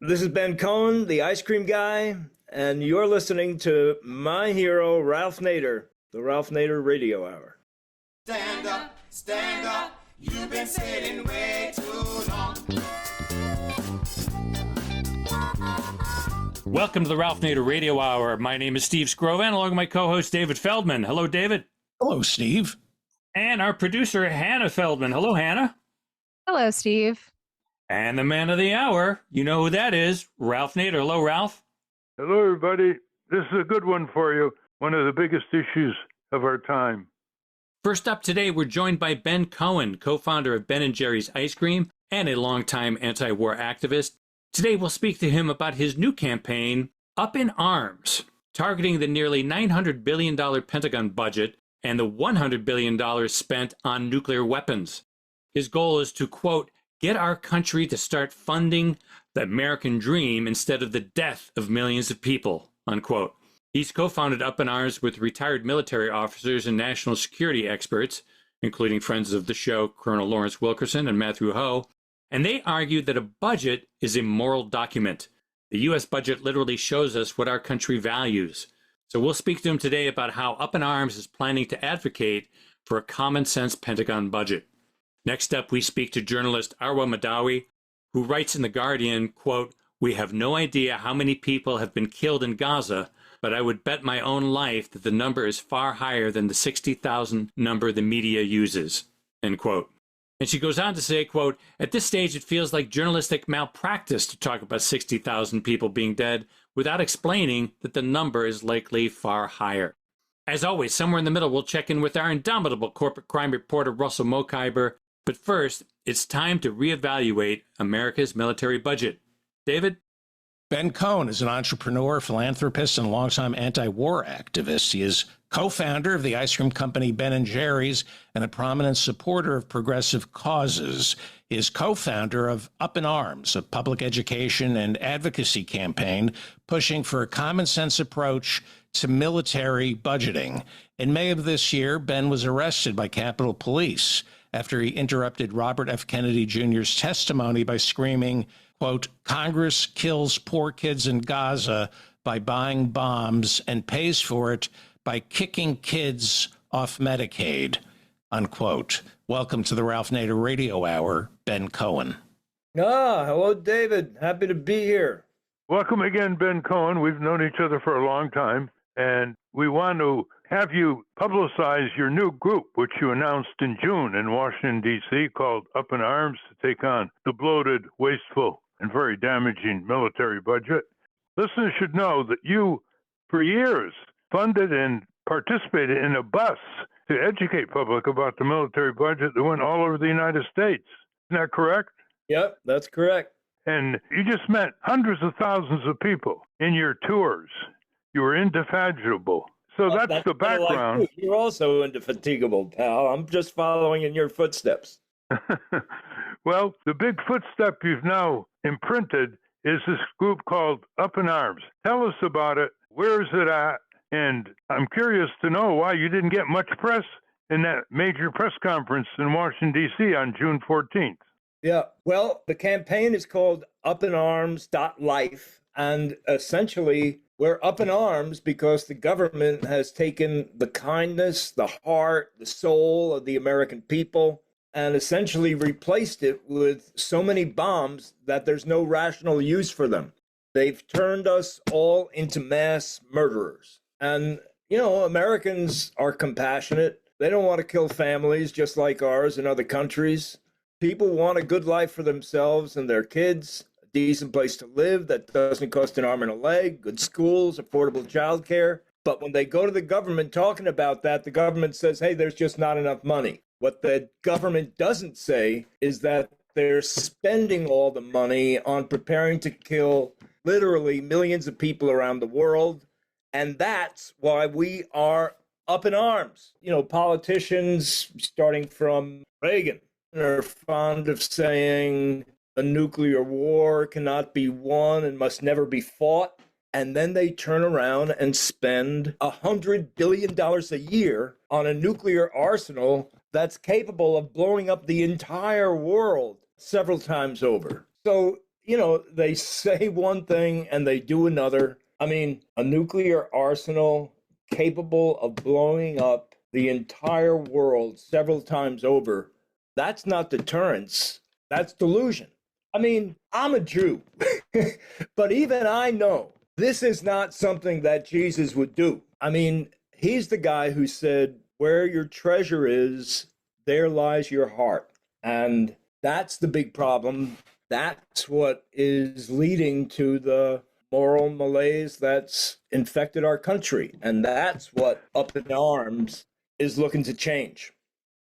This is Ben Cohen, the ice cream guy, and you're listening to my hero, Ralph Nader, the Ralph Nader Radio Hour. Stand up, you've been sitting way too long. Welcome to the Ralph Nader Radio Hour. My name is Steve Scrovan, along with my co-host David Feldman. Hello, David. Hello, Steve. And our producer, Hannah Feldman. Hello, Hannah. Hello, Steve. And the man of the hour, you know who that is, Ralph Nader. Hello, Ralph. Hello, everybody. This is a good one for you, one of the biggest issues of our time. First up today, we're joined by Ben Cohen, co-founder of Ben & Jerry's Ice Cream and a longtime anti-war activist. Today, we'll speak to him about his new campaign, Up in Arms, targeting the nearly $900 billion Pentagon budget and the $100 billion spent on nuclear weapons. His goal is to, quote, get our country to start funding the American dream instead of the death of millions of people, unquote. He's co-founded Up in Arms with retired military officers and national security experts, including friends of the show, Colonel Lawrence Wilkerson and Matthew Ho, and they argue that a budget is a moral document. The U.S. budget literally shows us what our country values. So we'll speak to him today about how Up in Arms is planning to advocate for a common-sense Pentagon budget. Next up, we speak to journalist Arwa Mahdawi, who writes in The Guardian, quote, we have no idea how many people have been killed in Gaza, but I would bet my own life that the number is far higher than the 60,000 number the media uses, end quote. And she goes on to say, quote, at this stage, it feels like journalistic malpractice to talk about 60,000 people being dead without explaining that the number is likely far higher. As always, somewhere in the middle, we'll check in with our indomitable corporate crime reporter, Russell Mokhiber. But first, it's time to reevaluate America's military budget. David? Ben Cohen is an entrepreneur, philanthropist, and longtime anti-war activist. He is co-founder of the ice cream company Ben & Jerry's and a prominent supporter of progressive causes. He is co-founder of Up in Arms, a public education and advocacy campaign pushing for a common-sense approach to military budgeting. In May of this year, Ben was arrested by Capitol Police after he interrupted Robert F. Kennedy Jr.'s testimony by screaming, quote, Congress kills poor kids in Gaza by buying bombs and pays for it by kicking kids off Medicaid, unquote. Welcome to the Ralph Nader Radio Hour, Ben Cohen. Hello, David. Happy to be here. Welcome again, Ben Cohen. We've known each other for a long time, and we want to have you publicize your new group, which you announced in June in Washington, D.C., called Up in Arms to take on the bloated, wasteful, and very damaging military budget. Listeners should know that you, for years, funded and participated in a bus to educate public about the military budget that went all over the United States. Isn't that correct? Yep, that's correct. And you just met hundreds of thousands of people in your tours. You were indefatigable. So that's the background. Like you're also indefatigable, pal. I'm just following in your footsteps. Well, the big footstep you've now imprinted is this group called Up in Arms. Tell us about it. Where is it at? And I'm curious to know why you didn't get much press in that major press conference in Washington, D.C. on June 14th. Yeah, well, the campaign is called upinarms.life, and essentially we're up in arms because the government has taken the kindness, the heart, the soul of the American people and essentially replaced it with so many bombs that there's no rational use for them. They've turned us all into mass murderers. And, you know, Americans are compassionate. They don't want to kill families just like ours in other countries. People want a good life for themselves and their kids, a decent place to live that doesn't cost an arm and a leg, good schools, affordable childcare. But when they go to the government talking about that, the government says, hey, there's just not enough money. What the government doesn't say is that they're spending all the money on preparing to kill literally millions of people around the world. And that's why we are up in arms. You know, politicians, starting from Reagan, are fond of saying a nuclear war cannot be won and must never be fought. And then they turn around and spend $100 billion a year on a nuclear arsenal that's capable of blowing up the entire world several times over. So, they say one thing and they do another. I mean, a nuclear arsenal capable of blowing up the entire world several times over, that's not deterrence, that's delusion. I mean, I'm a Jew, but even I know this is not something that Jesus would do. I mean, he's the guy who said, where your treasure is, there lies your heart. And that's the big problem. That's what is leading to the moral malaise that's infected our country. And that's what Up in Arms is looking to change.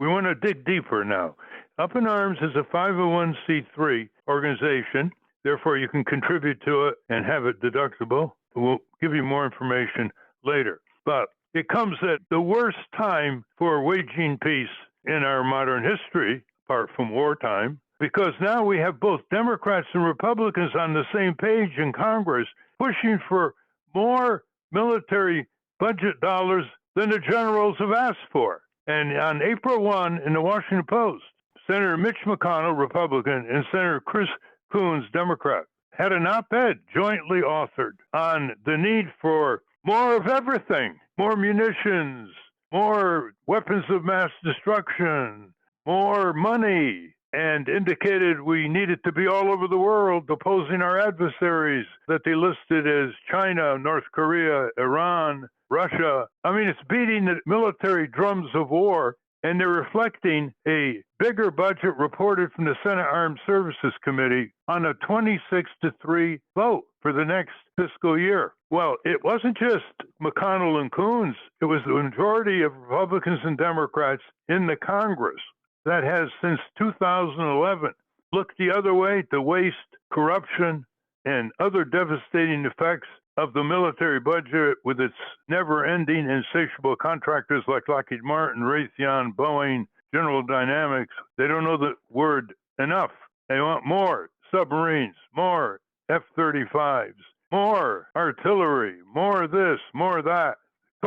We want to dig deeper now. Up in Arms is a 501c3 organization. Therefore, you can contribute to it and have it deductible. We'll give you more information later. But it comes at the worst time for waging peace in our modern history, apart from wartime, because now we have both Democrats and Republicans on the same page in Congress pushing for more military budget dollars than the generals have asked for. And on April 1 in the Washington Post, Senator Mitch McConnell, Republican, and Senator Chris Coons, Democrat, had an op-ed jointly authored on the need for more of everything, more munitions, more weapons of mass destruction, more money, and indicated we needed to be all over the world opposing our adversaries that they listed as China, North Korea, Iran, Russia. I mean, it's beating the military drums of war, and they're reflecting a bigger budget reported from the Senate Armed Services Committee on a 26-3 vote for the next fiscal year. Well, it wasn't just McConnell and Coons. It was the majority of Republicans and Democrats in the Congress that has, since 2011, looked the other way to waste, corruption, and other devastating effects of the military budget with its never-ending insatiable contractors like Lockheed Martin, Raytheon, Boeing, General Dynamics. They don't know the word enough. They want more submarines, more F-35s, more artillery, more this, more that.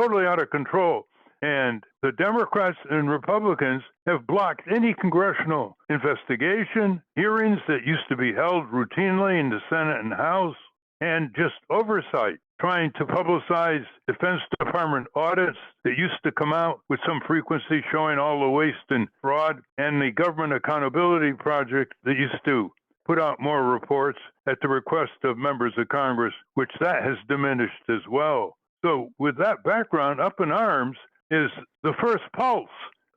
Totally out of control. And the Democrats and Republicans have blocked any congressional investigation, hearings that used to be held routinely in the Senate and House, and just oversight, trying to publicize Defense Department audits that used to come out with some frequency showing all the waste and fraud, and the Government Accountability Project that used to put out more reports at the request of members of Congress, which that has diminished as well. So with that background, Up in Arms is the first pulse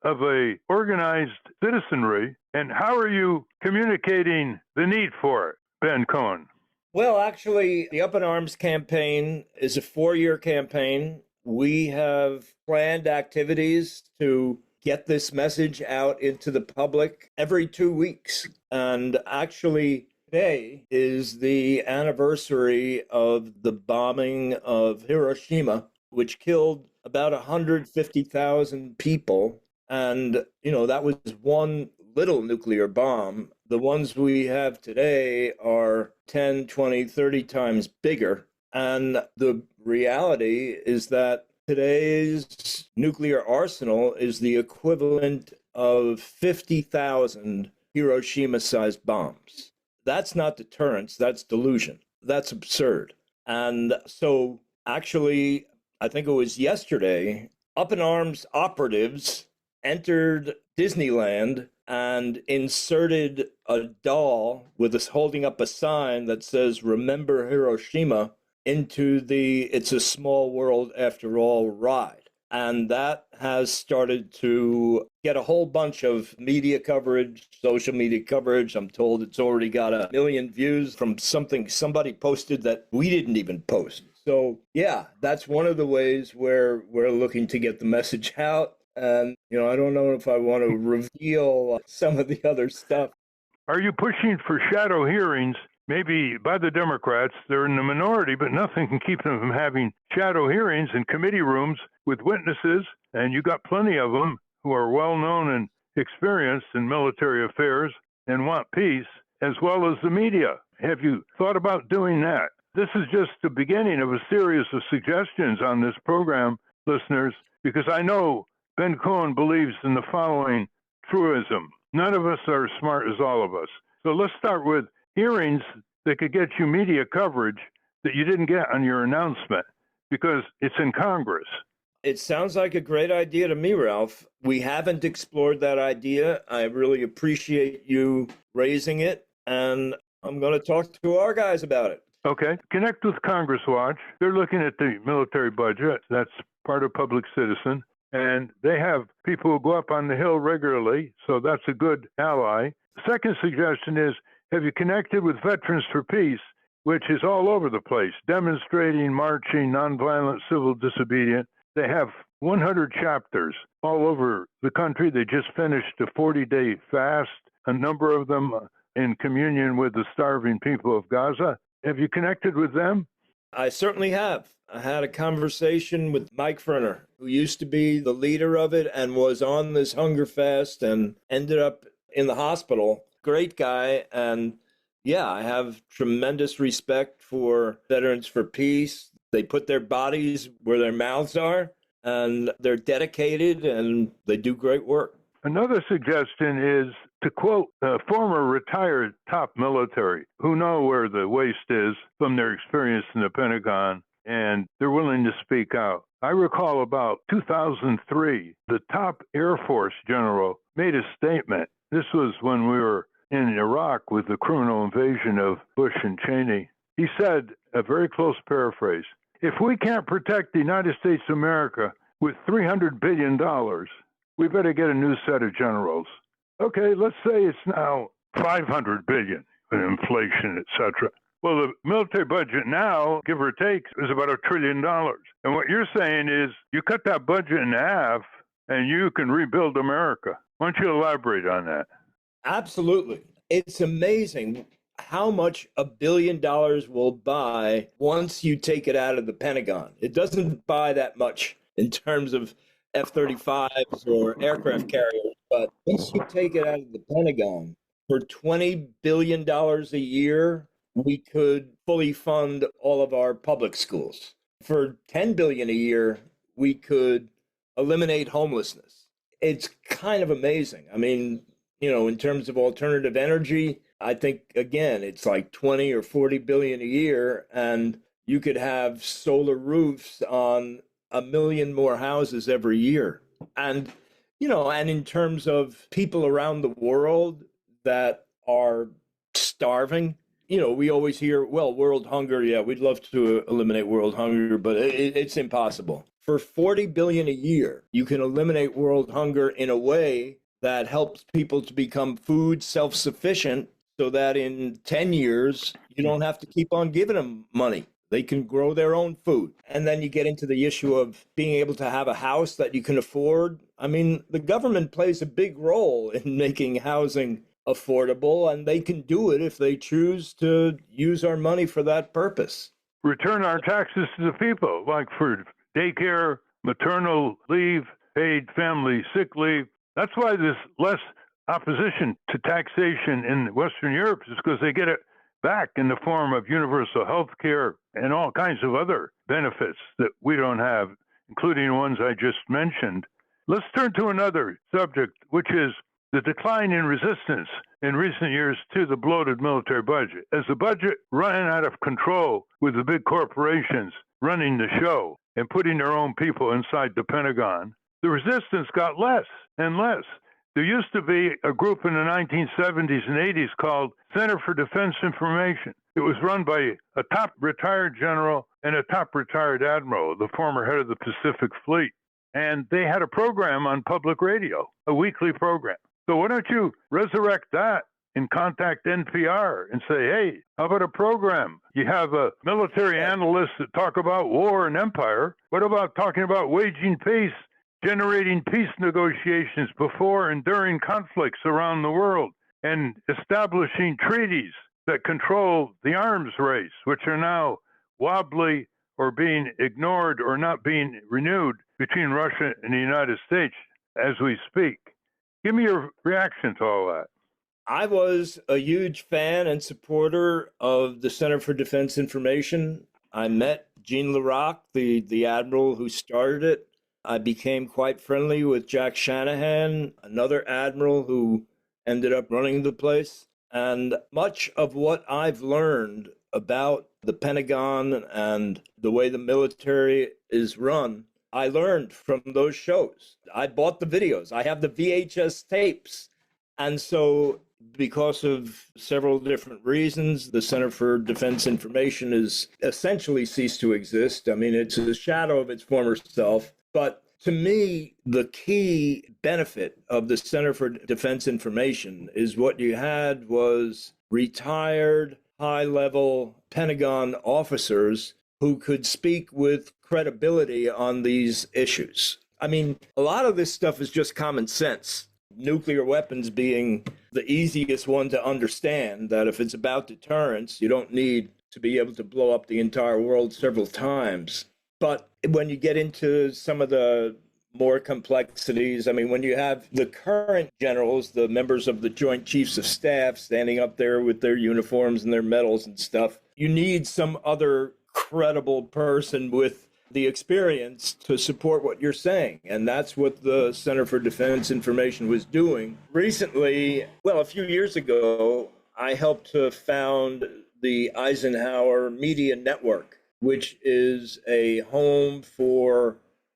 of a organized citizenry. And how are you communicating the need for it, Ben Cohen? Well, actually, the Up in Arms campaign is a 4-year campaign. We have planned activities to get this message out into the public every 2 weeks. And actually, today is the anniversary of the bombing of Hiroshima, which killed about 150,000 people. And, that was one little nuclear bomb. The ones we have today are 10, 20, 30 times bigger. And the reality is that today's nuclear arsenal is the equivalent of 50,000 Hiroshima-sized bombs. That's not deterrence, that's delusion. That's absurd. And so actually, I think it was yesterday, Up in Arms operatives entered Disneyland and inserted a doll with us holding up a sign that says, "Remember Hiroshima," into the "It's a Small World After All" ride. And that has started to get a whole bunch of media coverage, social media coverage. I'm told it's already got 1 million views from something somebody posted that we didn't even post. So, yeah, that's one of the ways where we're looking to get the message out. And, I don't know if I want to reveal some of the other stuff. Are you pushing for shadow hearings? Maybe by the Democrats, they're in the minority, but nothing can keep them from having shadow hearings in committee rooms with witnesses, and you got plenty of them who are well-known and experienced in military affairs and want peace, as well as the media. Have you thought about doing that? This is just the beginning of a series of suggestions on this program, listeners, because I know Ben Cohen believes in the following truism. None of us are as smart as all of us. So let's start with hearings that could get you media coverage that you didn't get on your announcement because it's in Congress. It sounds like a great idea to me, Ralph. We haven't explored that idea. I really appreciate you raising it, and I'm going to talk to our guys about it. Okay. Connect with Congress Watch. They're looking at the military budget. That's part of Public Citizen. And they have people who go up on the Hill regularly, so that's a good ally. Second suggestion is, have you connected with Veterans for Peace, which is all over the place, demonstrating, marching, nonviolent civil disobedience. They have 100 chapters all over the country. They just finished a 40-day fast, a number of them in communion with the starving people of Gaza. Have you connected with them? I certainly have. I had a conversation with Mike Ferner, who used to be the leader of it and was on this hunger fast and ended up in the hospital. Great guy. And yeah, I have tremendous respect for Veterans for Peace. They put their bodies where their mouths are, and they're dedicated, and they do great work. Another suggestion is to quote a former retired top military who know where the waste is from their experience in the Pentagon, and they're willing to speak out. I recall about 2003, the top Air Force general made a statement. This was when we were in Iraq with the criminal invasion of Bush and Cheney. He said, a very close paraphrase, if we can't protect the United States of America with $300 billion, we better get a new set of generals. Okay, let's say it's now $500 billion with inflation, etc. Well, the military budget now, give or take, is about $1 trillion. And what you're saying is you cut that budget in half and you can rebuild America. Why don't you elaborate on that? Absolutely. It's amazing how much $1 billion will buy once you take it out of the Pentagon. It doesn't buy that much in terms of F-35s or aircraft carriers, but once you take it out of the Pentagon, for $20 billion a year, we could fully fund all of our public schools. For $10 billion a year, we could eliminate homelessness. It's kind of amazing. I mean, you know, in terms of alternative energy, I think, again, it's like 20 or 40 billion a year, and you could have solar roofs on 1 million more houses every year. And, you know, and in terms of people around the world that are starving, you know, we always hear, well, world hunger, yeah, we'd love to eliminate world hunger, but it's impossible. For 40 billion a year, you can eliminate world hunger in a way that helps people to become food self-sufficient so that in 10 years, you don't have to keep on giving them money. They can grow their own food. And then you get into the issue of being able to have a house that you can afford. I mean, the government plays a big role in making housing affordable, and they can do it if they choose to use our money for that purpose. Return our taxes to the people, like for daycare, maternal leave, paid family sick leave. That's why there's less opposition to taxation in Western Europe, is because they get it back in the form of universal health care and all kinds of other benefits that we don't have, including ones I just mentioned. Let's turn to another subject, which is the decline in resistance in recent years to the bloated military budget. As the budget ran out of control with the big corporations running the show and putting their own people inside the Pentagon, the resistance got less and less. There used to be a group in the 1970s and 80s called Center for Defense Information. It was run by a top retired general and a top retired admiral, the former head of the Pacific Fleet. And they had a program on public radio, a weekly program. So why don't you resurrect that and contact NPR and say, hey, how about a program? You have military analysts that talk about war and empire. What about talking about waging peace, generating peace negotiations before and during conflicts around the world, and establishing treaties that control the arms race, which are now wobbly or being ignored or not being renewed between Russia and the United States as we speak? Give me your reaction to all that. I was a huge fan and supporter of the Center for Defense Information. I met Jean Larac, the admiral who started it. I became quite friendly with Jack Shanahan, another admiral who ended up running the place. And much of what I've learned about the Pentagon and the way the military is run, I learned from those shows. I bought the videos. I have the VHS tapes. And so because of several different reasons, the Center for Defense Information has essentially ceased to exist. I mean, it's a shadow of its former self. But to me, the key benefit of the Center for Defense Information is what you had was retired high-level Pentagon officers who could speak with credibility on these issues. I mean, a lot of this stuff is just common sense. Nuclear weapons being the easiest one to understand, that if it's about deterrence, you don't need to be able to blow up the entire world several times. But when you get into some of the more complexities, I mean, when you have the current generals, the members of the Joint Chiefs of Staff standing up there with their uniforms and their medals and stuff, you need some other credible person with the experience to support what you're saying. And that's what the Center for Defense Information was doing. Recently, well, a few years ago, I helped to found the Eisenhower Media Network, which is a home for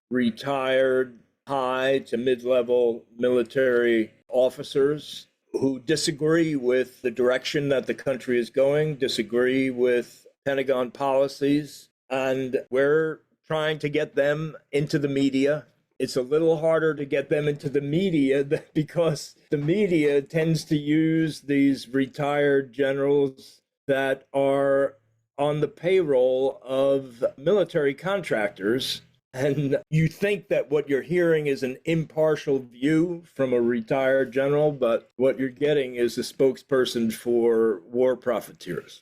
retired high to mid-level military officers who disagree with the direction that the country is going, disagree with Pentagon policies, and we're trying to get them into the media. It's a little harder to get them into the media because the media tends to use these retired generals that are on the payroll of military contractors. And you think that what you're hearing is an impartial view from a retired general, but what you're getting is a spokesperson for war profiteers.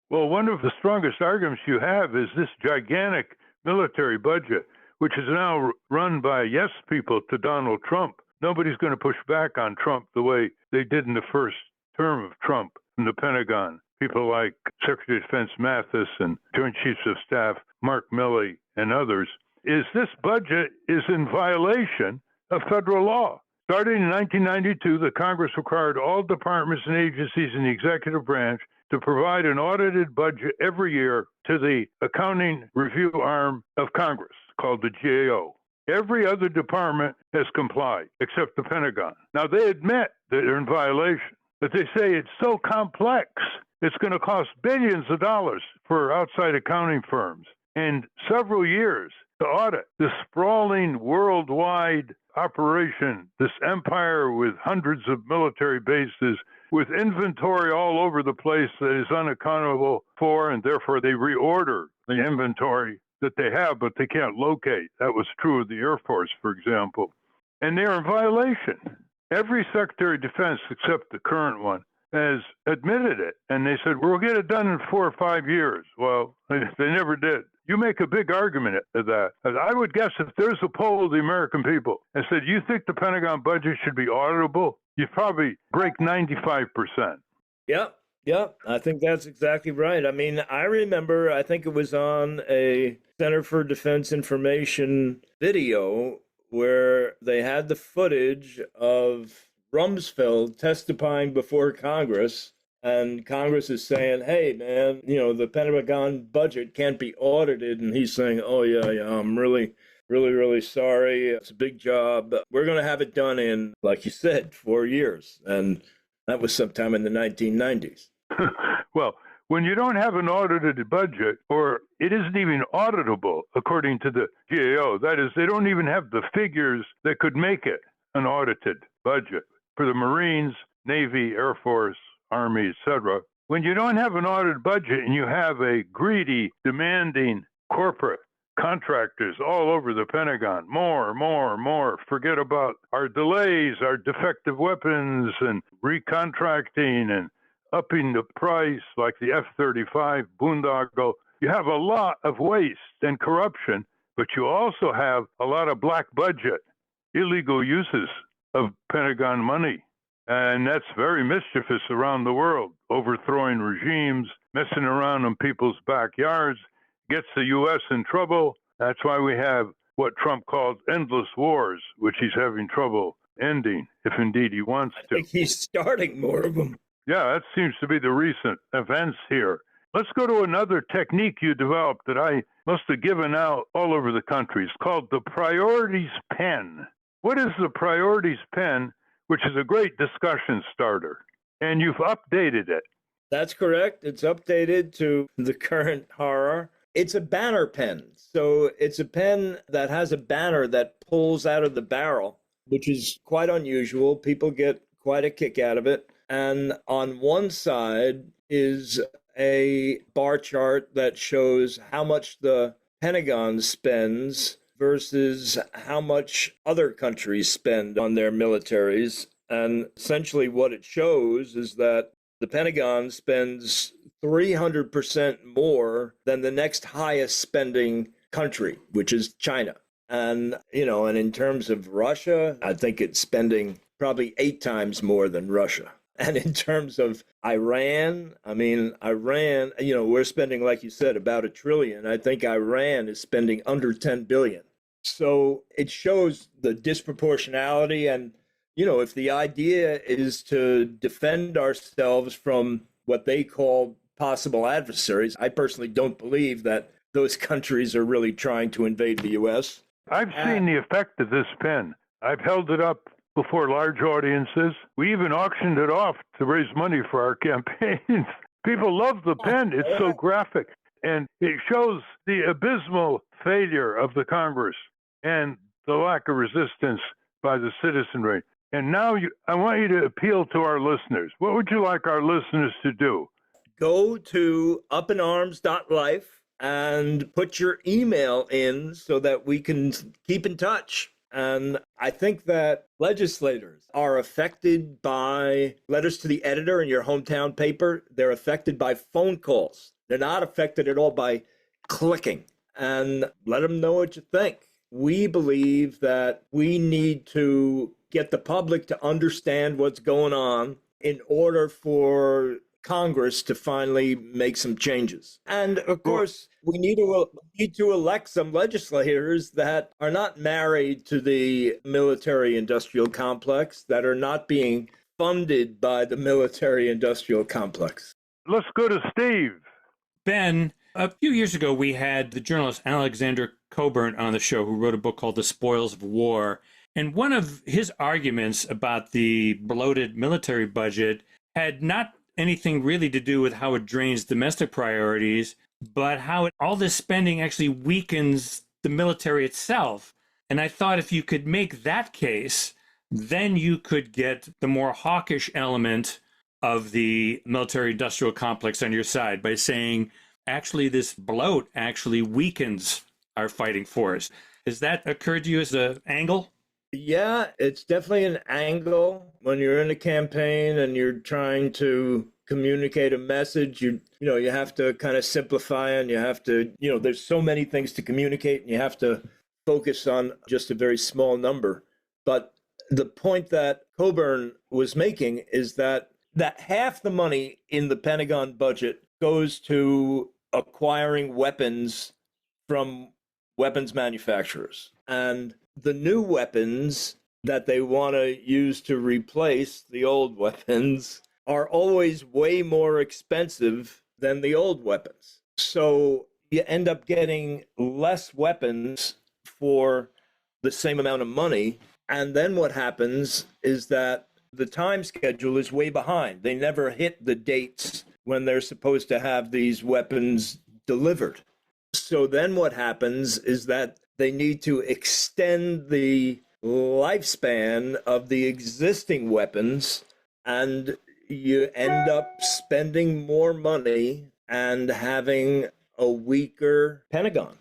Well, one of the strongest arguments you have is this gigantic military budget, which is now run by yes people to Donald Trump. Nobody's going to push back on Trump the way they did in the first term of Trump in the Pentagon. People like Secretary of Defense Mathis and Joint Chiefs of Staff Mark Milley and others, is this budget is in violation of federal law. Starting in 1992, the Congress required all departments and agencies in the executive branch to provide an audited budget every year to the accounting review arm of Congress, called the GAO. Every other department has complied, except the Pentagon. Now, they admit that they're in violation, but they say it's so complex, it's going to cost billions of dollars for outside accounting firms and several years to audit this sprawling worldwide operation, this empire with hundreds of military bases, with inventory all over the place that is unaccountable for, and therefore they reorder the inventory that they have, but they can't locate. That was true of the Air Force, for example. And they're in violation. Every Secretary of Defense, except the current one, has admitted it. And they said, we'll get it done in 4 or 5 years. Well, they never did. You make a big argument of that. I would guess if there's a poll of the American people and said, you think the Pentagon budget should be auditable, you'd probably break 95%. Yep. I think that's exactly right. I mean, I remember, I think it was on a Center for Defense Information video where they had the footage of Rumsfeld testifying before Congress. And Congress is saying, hey, man, the Pentagon budget can't be audited. And he's saying, oh, yeah, I'm really sorry. It's a big job. We're going to have it done in, like you said, 4 years. And that was sometime in the 1990s. Well, when you don't have an audited budget, or it isn't even auditable, according to the GAO, that is, they don't even have the figures that could make it an audited budget for the Marines, Navy, Air Force, Army, etc. When you don't have an audited budget and you have a greedy, demanding corporate contractors all over the Pentagon, more, forget about our delays, our defective weapons, and recontracting and upping the price like the F-35 boondoggle. You have a lot of waste and corruption, but you also have a lot of black budget, illegal uses of Pentagon money. And that's very mischievous around the world, overthrowing regimes, messing around in people's backyards, gets the U.S. in trouble. That's why we have what Trump called endless wars, which he's having trouble ending, if indeed he wants to. I think he's starting more of them. Yeah, that seems to be the recent events here. Let's go to another technique you developed that I must have given out all over the country. It's called the priorities pen. What is the priorities pen, which is a great discussion starter? And you've updated it. That's correct. It's updated to the current horror. It's a banner pen. So it's a pen that has a banner that pulls out of the barrel, which is quite unusual. People get quite a kick out of it. And on one side is a bar chart that shows how much the Pentagon spends versus how much other countries spend on their militaries. And essentially what it shows is that the Pentagon spends 300% more than the next highest spending country, which is China. And, and in terms of Russia, I think it's spending probably 8 times more than Russia. And in terms of Iran, we're spending, like you said, about $1 trillion. I think Iran is spending under 10 billion. So it shows the disproportionality. And, if the idea is to defend ourselves from what they call possible adversaries, I personally don't believe that those countries are really trying to invade the U.S. I've seen the effect of this pen. I've held it up before large audiences. We even auctioned it off to raise money for our campaigns. People love the pen. It's so graphic. And it shows the abysmal failure of the Congress and the lack of resistance by the citizenry. And now I want you to appeal to our listeners. What would you like our listeners to do? Go to upinarms.life and put your email in so that we can keep in touch. And I think that legislators are affected by letters to the editor in your hometown paper. They're affected by phone calls. They're not affected at all by clicking. And let them know what you think. We believe that we need to get the public to understand what's going on in order for Congress to finally make some changes. And of course, we need to elect some legislators that are not married to the military-industrial complex, that are not being funded by the military-industrial complex. Let's go to Steve. Ben, a few years ago, we had the journalist Alexander Coburn on the show, who wrote a book called The Spoils of War. And one of his arguments about the bloated military budget had not anything really to do with how it drains domestic priorities, but how all this spending actually weakens the military itself. And I thought if you could make that case, then you could get the more hawkish element of the military-industrial complex on your side by saying, actually, this bloat actually weakens our fighting force. Has that occurred to you as an angle? Yeah, it's definitely an angle when you're in a campaign and you're trying to communicate a message. You have to kind of simplify, and you have to, there's so many things to communicate, and you have to focus on just a very small number. But the point that Coburn was making is that half the money in the Pentagon budget goes to acquiring weapons from weapons manufacturers. And the new weapons that they want to use to replace the old weapons are always way more expensive than the old weapons. So you end up getting less weapons for the same amount of money. And then what happens is that the time schedule is way behind. They never hit the dates when they're supposed to have these weapons delivered. So then what happens is that they need to extend the lifespan of the existing weapons, and you end up spending more money and having a weaker Pentagon.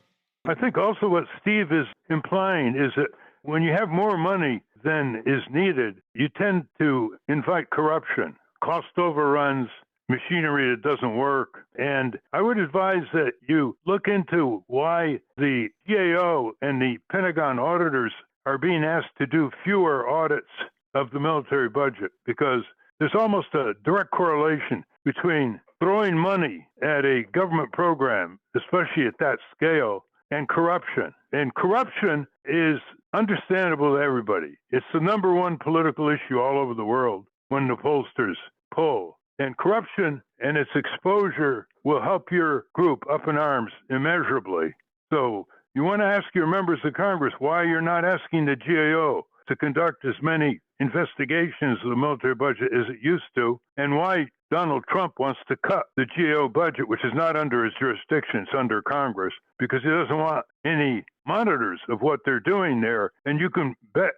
I think also what Steve is implying is that when you have more money than is needed, you tend to invite corruption, cost overruns, machinery that doesn't work. And I would advise that you look into why the GAO and the Pentagon auditors are being asked to do fewer audits of the military budget, because there's almost a direct correlation between throwing money at a government program, especially at that scale, and corruption. And corruption is understandable to everybody. It's the number one political issue all over the world when the pollsters poll. And corruption and its exposure will help your group up in arms immeasurably. So you want to ask your members of Congress why you're not asking the GAO to conduct as many investigations of the military budget as it used to, and why Donald Trump wants to cut the GAO budget, which is not under his jurisdiction, it's under Congress, because he doesn't want any monitors of what they're doing there. And you can bet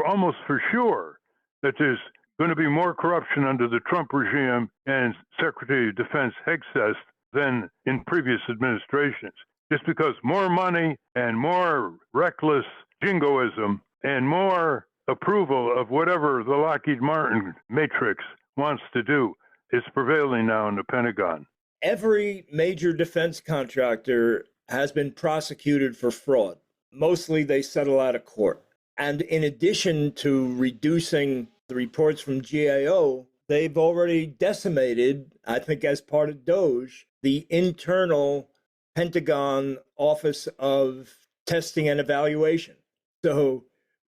almost for sure that there's going to be more corruption under the Trump regime and Secretary of Defense Hegseth than in previous administrations, just because more money and more reckless jingoism and more approval of whatever the Lockheed Martin matrix wants to do is prevailing now in the Pentagon. Every major defense contractor has been prosecuted for fraud. Mostly they settle out of court. And in addition to reducing the reports from GAO, they've already decimated, I think as part of DOGE, the internal Pentagon Office of Testing and Evaluation. So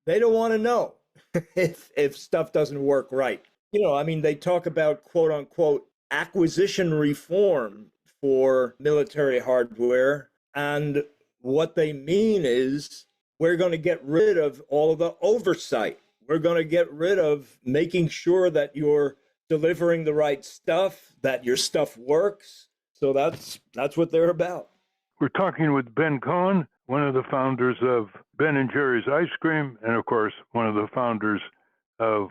they don't want to know if stuff doesn't work right. They talk about, quote unquote, acquisition reform for military hardware. And what they mean is we're going to get rid of all of the oversight. We're going to get rid of making sure that you're delivering the right stuff, that your stuff works. So that's what they're about. We're talking with Ben Cohen, one of the founders of Ben & Jerry's Ice Cream, and of course, one of the founders of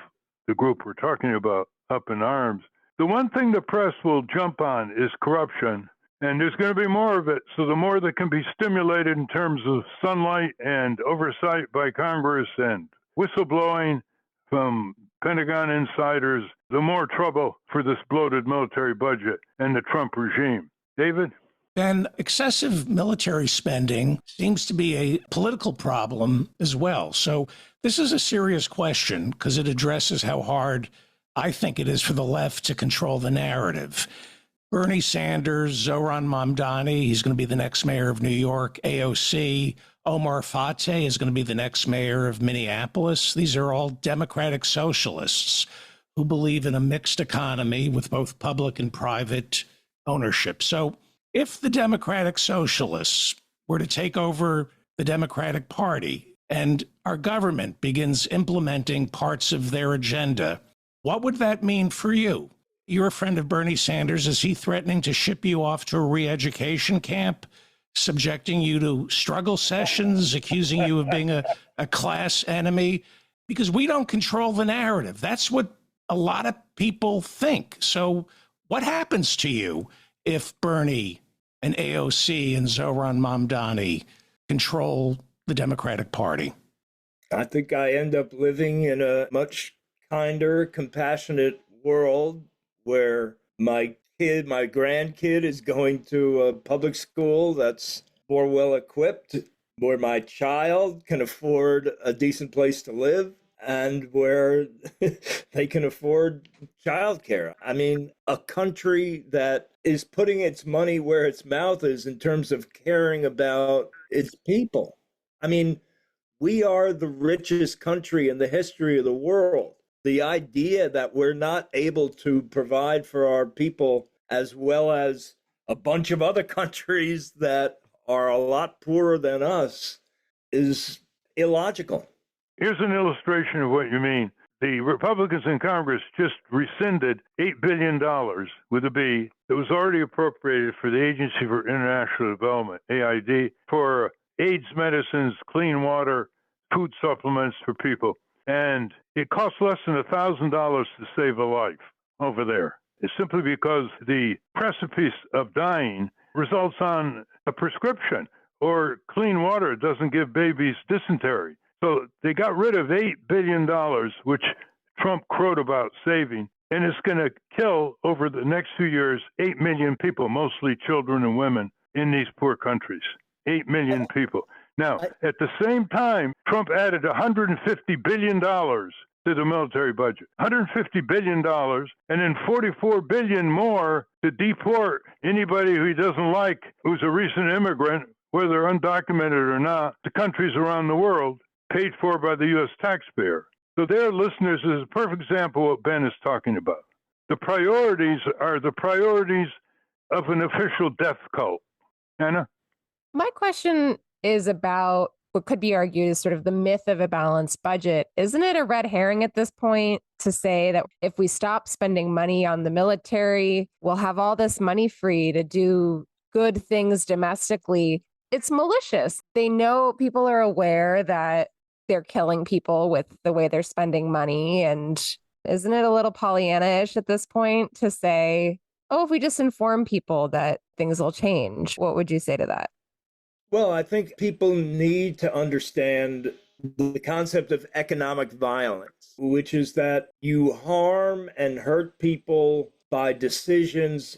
the group we're talking about, Up in Arms. The one thing the press will jump on is corruption, and there's going to be more of it. So the more that can be stimulated in terms of sunlight and oversight by Congress and whistleblowing from Pentagon insiders, the more trouble for this bloated military budget and the Trump regime. David? And excessive military spending seems to be a political problem as well. So this is a serious question because it addresses how hard I think it is for the left to control the narrative. Bernie Sanders, Zoran Mamdani, he's going to be the next mayor of New York. AOC, Omar Fateh is going to be the next mayor of Minneapolis. These are all Democratic socialists who believe in a mixed economy with both public and private ownership. So if the Democratic Socialists were to take over the Democratic Party and our government begins implementing parts of their agenda, what would that mean for you? You're a friend of Bernie Sanders. Is he threatening to ship you off to a re-education camp, subjecting you to struggle sessions, accusing you of being a class enemy? Because we don't control the narrative. That's what a lot of people think. So what happens to you if Bernie and AOC and Zoran Mamdani control the Democratic Party? I think I end up living in a much kinder, compassionate world where my grandkid is going to a public school that's more well equipped, where my child can afford a decent place to live, and where they can afford childcare. I mean, a country that is putting its money where its mouth is in terms of caring about its people. I mean, we are the richest country in the history of the world. The idea that we're not able to provide for our people as well as a bunch of other countries that are a lot poorer than us is illogical. Here's an illustration of what you mean. The Republicans in Congress just rescinded $8 billion with a B that was already appropriated for the Agency for International Development, AID, for AIDS medicines, clean water, food supplements for people. And it costs less than $1,000 to save a life over there. It's simply because the precipice of dying results on a prescription, or clean water doesn't give babies dysentery. So they got rid of $8 billion, which Trump crowed about saving, and it's going to kill over the next few years 8 million people, mostly children and women, in these poor countries. 8 million people. Now, at the same time, Trump added $150 billion to the military budget. $150 billion, and then $44 billion more to deport anybody who he doesn't like who's a recent immigrant, whether undocumented or not, to countries around the world, paid for by the U.S. taxpayer. So there, listeners, is a perfect example of what Ben is talking about. the priorities are the priorities of an official death cult. Anna? My question is about what could be argued as sort of the myth of a balanced budget. Isn't it a red herring at this point to say that if we stop spending money on the military, we'll have all this money free to do good things domestically? It's malicious. They know, people are aware that they're killing people with the way they're spending money. And isn't it a little Pollyanna-ish at this point to say, oh, if we just inform people that things will change? What would you say to that? Well, I think people need to understand the concept of economic violence, which is that you harm and hurt people by decisions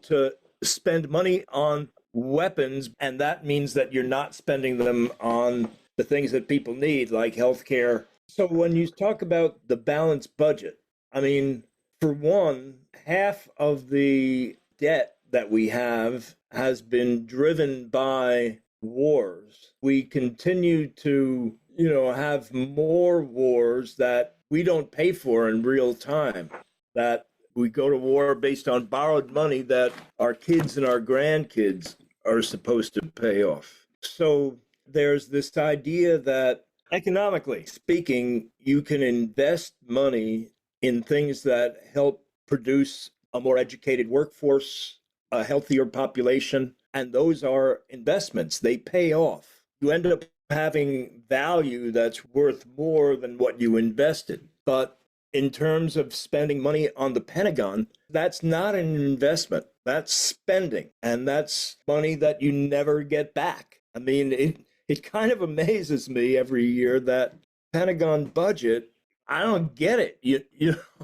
to spend money on weapons, and that means that you're not spending them on the things that people need, like healthcare. So when you talk about the balanced budget, I mean, for one, half of the debt that we have has been driven by wars. We continue to, have more wars that we don't pay for in real time, that we go to war based on borrowed money that our kids and our grandkids are supposed to pay off. So there's this idea that economically speaking, you can invest money in things that help produce a more educated workforce, a healthier population, and those are investments. They pay off. You end up having value that's worth more than what you invested. But in terms of spending money on the Pentagon, that's not an investment. That's spending. And that's money that you never get back. I mean, it kind of amazes me every year that Pentagon budget, I don't get it.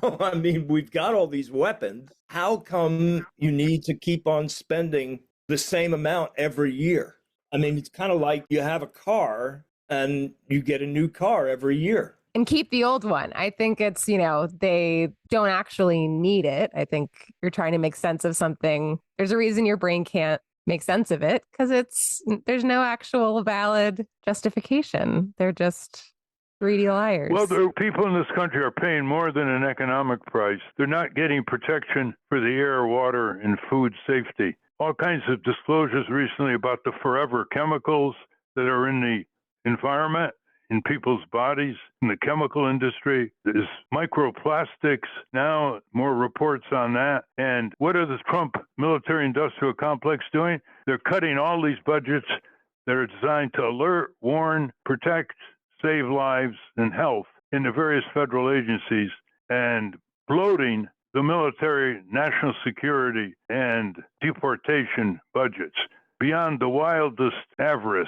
I mean, we've got all these weapons. How come you need to keep on spending the same amount every year? I mean, it's kind of like you have a car and you get a new car every year. And keep the old one. I think it's, they don't actually need it. I think you're trying to make sense of something. There's a reason your brain can't make sense of it, because there's no actual valid justification. They're just greedy liars. Well, the people in this country are paying more than an economic price. They're not getting protection for the air, water, and food safety. All kinds of disclosures recently about the forever chemicals that are in the environment, in people's bodies, in the chemical industry. There's microplastics now, more reports on that. And what are the Trump military-industrial complex doing? They're cutting all these budgets that are designed to alert, warn, protect, save lives and health in the various federal agencies, and bloating the military, national security, and deportation budgets beyond the wildest avarice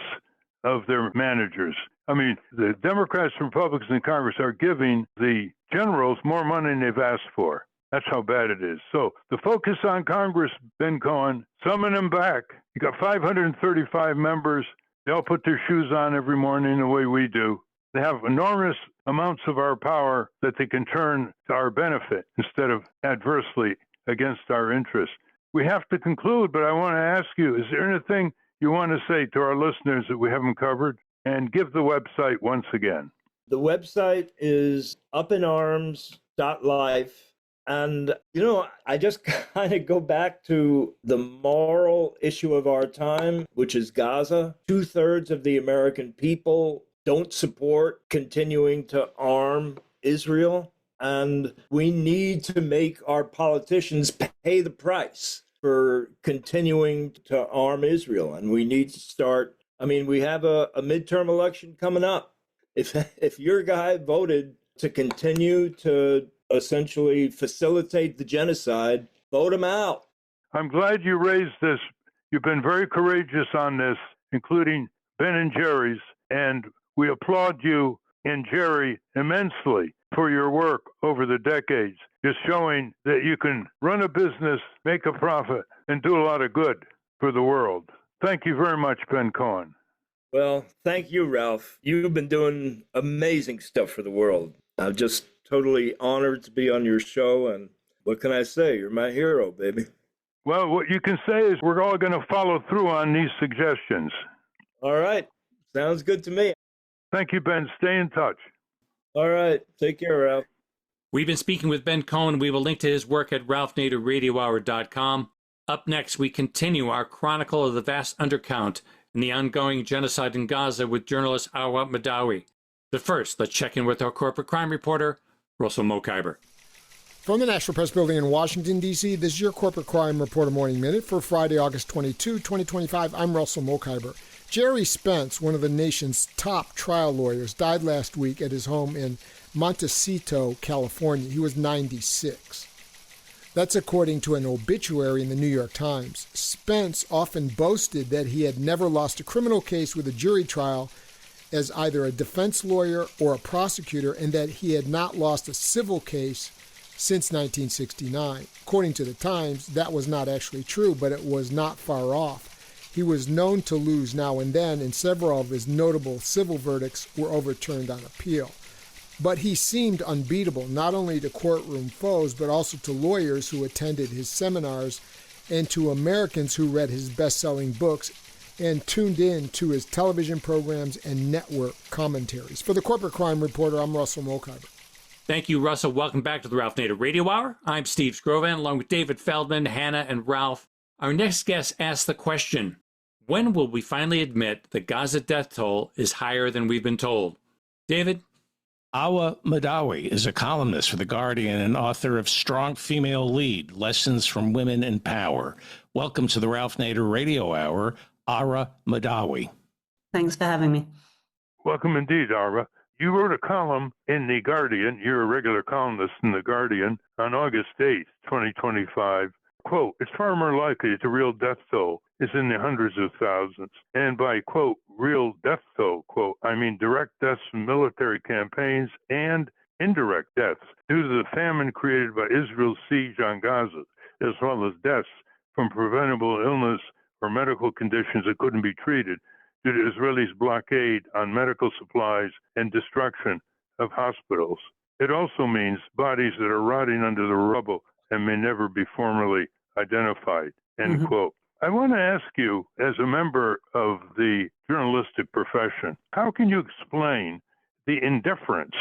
of their managers. I mean, the Democrats and Republicans in Congress are giving the generals more money than they've asked for. That's how bad it is. So the focus on Congress, Ben Cohen, summon them back. You got 535 members. They all put their shoes on every morning the way we do. They have enormous amounts of our power that they can turn to our benefit instead of adversely against our interests. We have to conclude, but I want to ask you, is there anything you want to say to our listeners that we haven't covered? And give the website once again. The website is upinarms.life. And, I just kind of go back to the moral issue of our time, which is Gaza. 2/3 of the American people don't support continuing to arm Israel. And we need to make our politicians pay the price for continuing to arm Israel. And we need to start. I mean, we have a midterm election coming up. If your guy voted to continue to essentially facilitate the genocide, vote him out. I'm glad you raised this. You've been very courageous on this, including Ben and Jerry's, and we applaud you and Jerry immensely for your work over the decades, just showing that you can run a business, make a profit, and do a lot of good for the world. Thank you very much, Ben Cohen. Well, thank you, Ralph. You've been doing amazing stuff for the world. I'm just totally honored to be on your show. And what can I say? You're my hero, baby. Well, what you can say is we're all going to follow through on these suggestions. All right. Sounds good to me. Thank you, Ben. Stay in touch. All right. Take care, Ralph. We've been speaking with Ben Cohen. We will link to his work at ralphnaderradiohour.com. Up next, we continue our chronicle of the vast undercount in the ongoing genocide in Gaza with journalist Arwa Mahdawi. But first, let's check in with our corporate crime reporter, Russell Mokhiber. From the National Press Building in Washington, D.C., this is your Corporate Crime Reporter Morning Minute for Friday, August 22, 2025. I'm Russell Mokhiber. Jerry Spence, one of the nation's top trial lawyers, died last week at his home in Montecito, California. He was 96. That's according to an obituary in the New York Times. Spence often boasted that he had never lost a criminal case with a jury trial as either a defense lawyer or a prosecutor, and that he had not lost a civil case since 1969. According to the Times, that was not actually true, but it was not far off. He was known to lose now and then, and several of his notable civil verdicts were overturned on appeal. But he seemed unbeatable, not only to courtroom foes, but also to lawyers who attended his seminars and to Americans who read his best-selling books and tuned in to his television programs and network commentaries. For the Corporate Crime Reporter, I'm Russell Mokhiber. Thank you, Russell. Welcome back to the Ralph Nader Radio Hour. I'm Steve Scrovan, along with David Feldman, Hannah, and Ralph. Our next guest asks the question, when will we finally admit the Gaza death toll is higher than we've been told? David? Arwa Mahdawi is a columnist for The Guardian and author of Strong Female Lead, Lessons from Women in Power. Welcome to the Ralph Nader Radio Hour, Arwa Mahdawi. Thanks for having me. Welcome indeed, Arwa. You wrote a column in The Guardian, you're a regular columnist in The Guardian, on August 8th, 2025. Quote, it's far more likely that the real death toll is in the hundreds of thousands. And by, quote, real death toll, quote, I mean direct deaths from military campaigns and indirect deaths due to the famine created by Israel's siege on Gaza, as well as deaths from preventable illness or medical conditions that couldn't be treated due to Israelis' blockade on medical supplies and destruction of hospitals. It also means bodies that are rotting under the rubble and may never be formally identified, end quote. I want to ask you, as a member of the journalistic profession, how can you explain the indifference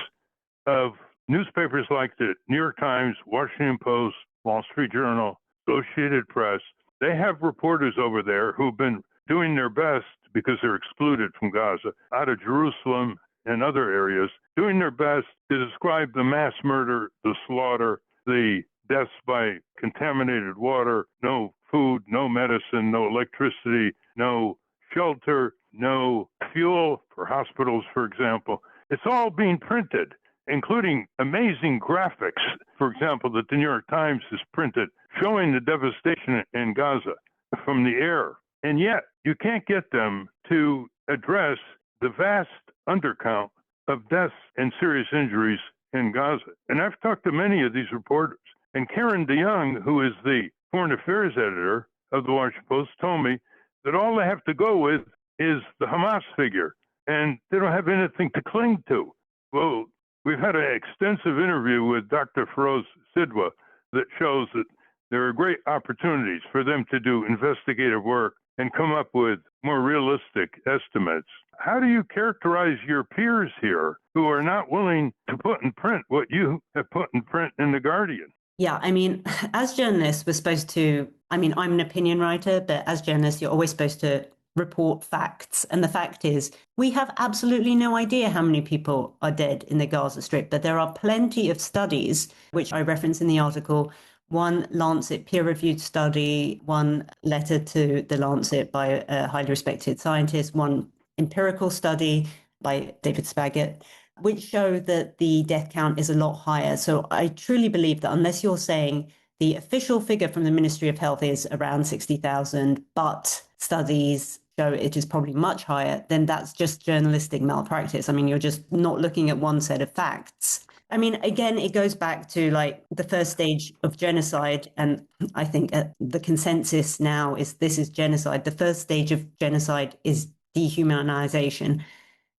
of newspapers like the New York Times, Washington Post, Wall Street Journal, Associated Press? They have reporters over there who've been doing their best, because they're excluded from Gaza, out of Jerusalem and other areas, doing their best to describe the mass murder, the slaughter, the deaths by contaminated water, no food, no medicine, no electricity, no shelter, no fuel for hospitals, for example. It's all being printed, including amazing graphics, for example, that the New York Times has printed, showing the devastation in Gaza from the air. And yet, you can't get them to address the vast undercount of deaths and serious injuries in Gaza. And I've talked to many of these reporters. And Karen DeYoung, who is the foreign affairs editor of the Washington Post, told me that all they have to go with is the Hamas figure, and they don't have anything to cling to. Well, we've had an extensive interview with Dr. Feroz Sidwa that shows that there are great opportunities for them to do investigative work and come up with more realistic estimates. How do you characterize your peers here who are not willing to put in print what you have put in print in The Guardian? Yeah, I mean, as journalists, we're supposed to, I'm an opinion writer, but as journalists, you're always supposed to report facts. And the fact is, we have absolutely no idea how many people are dead in the Gaza Strip, but there are plenty of studies, which I reference in the article, one Lancet peer-reviewed study, one letter to the Lancet by a highly respected scientist, one empirical study by David Spaggett, which show that the death count is a lot higher. So I truly believe that unless you're saying the official figure from the Ministry of Health is around 60,000, but studies show it is probably much higher, then that's just journalistic malpractice. I mean, you're just not looking at one set of facts. I mean, again, it goes back to like the first stage of genocide. And I think the consensus now is this is genocide. The first stage of genocide is dehumanization.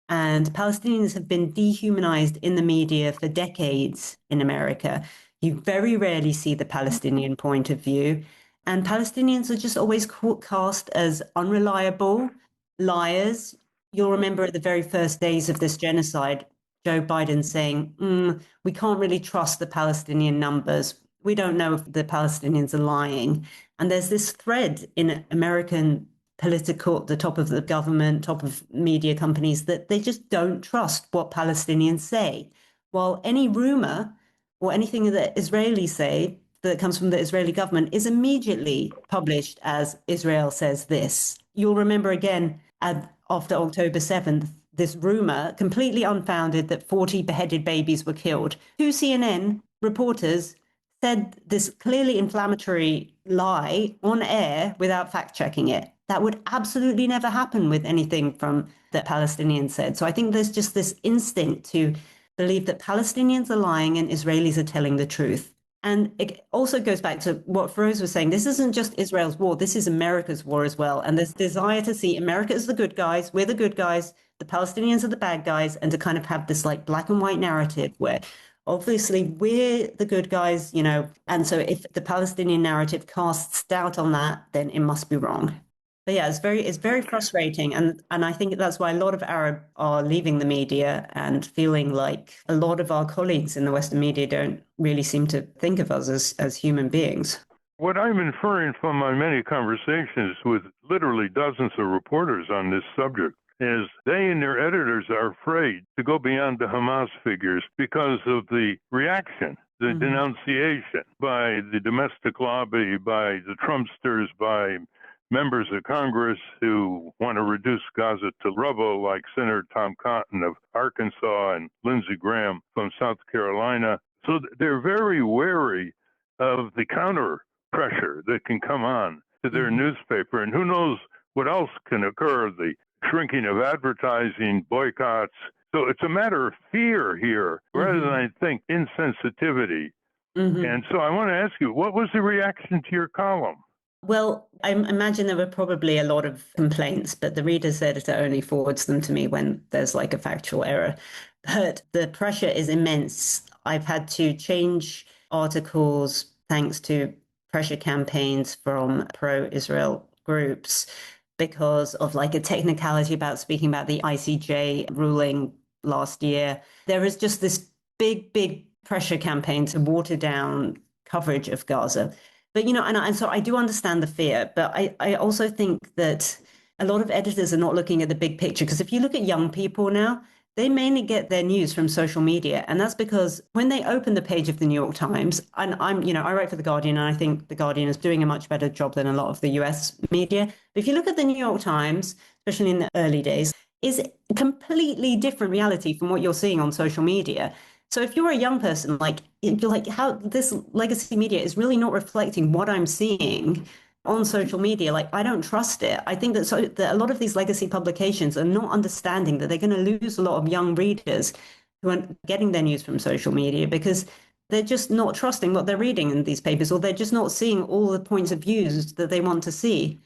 And Palestinians have been dehumanized in the media for decades in America. You very rarely see the Palestinian point of view. And Palestinians are just always cast as unreliable, liars. You'll remember at the very first days of this genocide, Joe Biden saying, we can't really trust the Palestinian numbers. We don't know if the Palestinians are lying. And there's this thread in American political, the top of the government, top of media companies, that they just don't trust what Palestinians say. While any rumor or anything that Israelis say that comes from the Israeli government is immediately published as Israel says this. You'll remember again after October 7th, this rumor, completely unfounded, that 40 beheaded babies were killed. Two CNN reporters said this clearly inflammatory lie on air without fact checking it. That would absolutely never happen with anything from that Palestinians said. So I think there's just this instinct to believe that Palestinians are lying and Israelis are telling the truth. And it also goes back to what Feroz was saying. This isn't just Israel's war. This is America's war as well. And this desire to see America as the good guys, we're the good guys, the Palestinians are the bad guys, and to kind of have this like black and white narrative where obviously we're the good guys, you know. And so if the Palestinian narrative casts doubt on that, then it must be wrong. But yeah, it's very frustrating. And I think that's why a lot of Arab are leaving the media and feeling like a lot of our colleagues in the Western media don't really seem to think of us as human beings. What I'm inferring from my many conversations with literally dozens of reporters on this subject is they and their editors are afraid to go beyond the Hamas figures because of the reaction, the denunciation by the domestic lobby, by the Trumpsters, by members of Congress who want to reduce Gaza to rubble, like Senator Tom Cotton of Arkansas and Lindsey Graham from South Carolina. So they're very wary of the counter pressure that can come on to their newspaper. And who knows what else can occur, the shrinking of advertising, boycotts. So it's a matter of fear here rather than, I think, insensitivity. And so I want to ask you, what was the reaction to your column? Well, I imagine there were probably a lot of complaints, but the reader's editor only forwards them to me when there's like a factual error. But the pressure is immense. I've had to change articles thanks to pressure campaigns from pro-Israel groups because of like a technicality about speaking about the ICJ ruling last year. There is just this big pressure campaign to water down coverage of Gaza. But, you know, and so I do understand the fear, but I also think that a lot of editors are not looking at the big picture. Because if you look at young people now, they mainly get their news from social media. And that's because when they open the page of the New York Times, and I write for The Guardian, and I think The Guardian is doing a much better job than a lot of the US media. But if you look at the New York Times, especially in the early days, is a completely different reality from what you're seeing on social media. So if you're a young person, you're like, how this legacy media is really not reflecting what I'm seeing on social media. Like, I don't trust it. I think that a lot of these legacy publications are not understanding that they're going to lose a lot of young readers who are getting their news from social media because they're just not trusting what they're reading in these papers, or they're just not seeing all the points of views that they want to see.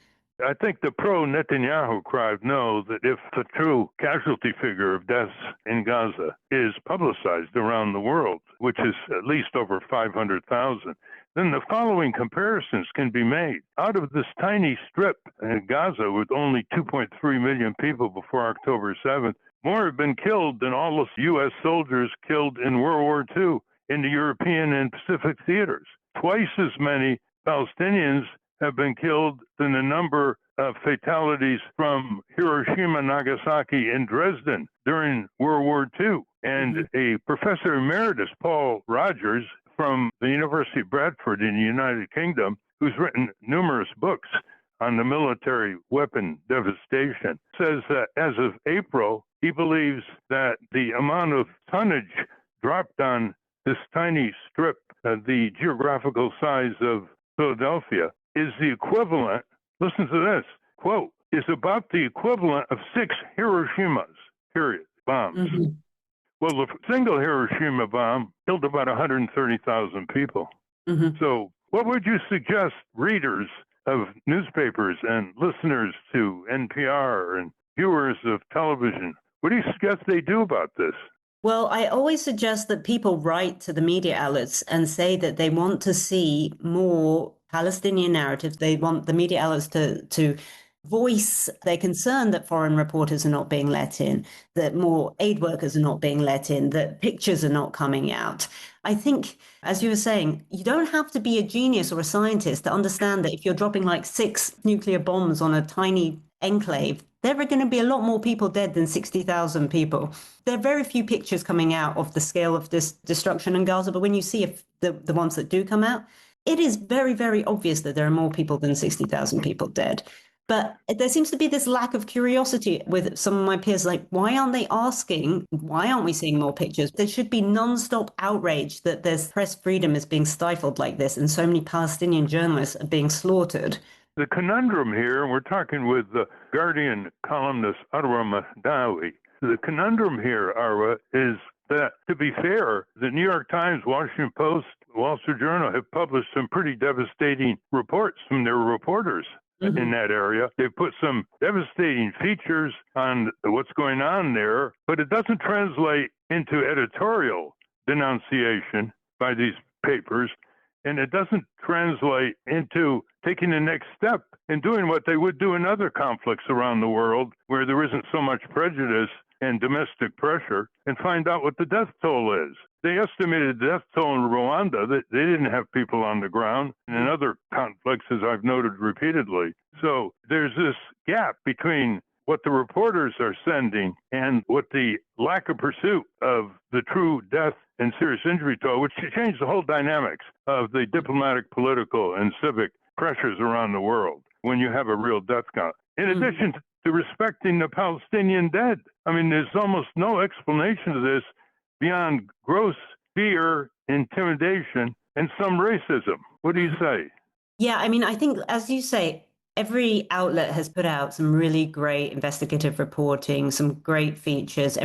I think the pro-Netanyahu crowd know that if the true casualty figure of deaths in Gaza is publicized around the world, which is at least over 500,000, then the following comparisons can be made. Out of this tiny strip in Gaza with only 2.3 million people before October 7th, more have been killed than all the U.S. soldiers killed in World War II in the European and Pacific theaters. Twice as many Palestinians have been killed than the number of fatalities from Hiroshima, Nagasaki, and Dresden during World War II. And a professor emeritus, Paul Rogers, from the University of Bradford in the United Kingdom, who's written numerous books on the military weapon devastation, says that as of April, he believes that the amount of tonnage dropped on this tiny strip, the geographical size of Philadelphia, is the equivalent, listen to this, quote, is about the equivalent of 6 Hiroshimas, period, bombs. Well, the single Hiroshima bomb killed about 130,000 people. So what would you suggest readers of newspapers and listeners to NPR and viewers of television, what do you suggest they do about this? Well, I always suggest that people write to the media outlets and say that they want to see more Palestinian narrative. They want the media outlets to voice their concern that foreign reporters are not being let in, that more aid workers are not being let in, that pictures are not coming out. I think, as you were saying, you don't have to be a genius or a scientist to understand that if you're dropping like 6 nuclear bombs on a tiny enclave, there are going to be a lot more people dead than 60,000 people. There are very few pictures coming out of the scale of this destruction in Gaza, but when you see the ones that do come out, it is very, very obvious that there are more people than 60,000 people dead. But there seems to be this lack of curiosity with some of my peers, like, why aren't they asking, why aren't we seeing more pictures? There should be nonstop outrage that there's press freedom is being stifled like this and so many Palestinian journalists are being slaughtered. The conundrum here, and we're talking with the Guardian columnist Arwa Mahdawi, the conundrum here, Arwa, is that, to be fair, the New York Times, Washington Post, Wall Street Journal have published some pretty devastating reports from their reporters in that area. They put some devastating features on what's going on there, but it doesn't translate into editorial denunciation by these papers, and it doesn't translate into taking the next step and doing what they would do in other conflicts around the world where there isn't so much prejudice and domestic pressure, and find out what the death toll is. They estimated the death toll in Rwanda that they didn't have people on the ground, and in other conflicts, as I've noted repeatedly. So there's this gap between what the reporters are sending and what the lack of pursuit of the true death and serious injury toll, which changed the whole dynamics of the diplomatic, political, and civic pressures around the world when you have a real death count. In addition to respecting the Palestinian dead. I mean, there's almost no explanation of this beyond gross fear, intimidation, and some racism. What do you say? Yeah, I mean, I think, as you say, every outlet has put out some really great investigative reporting, some great features.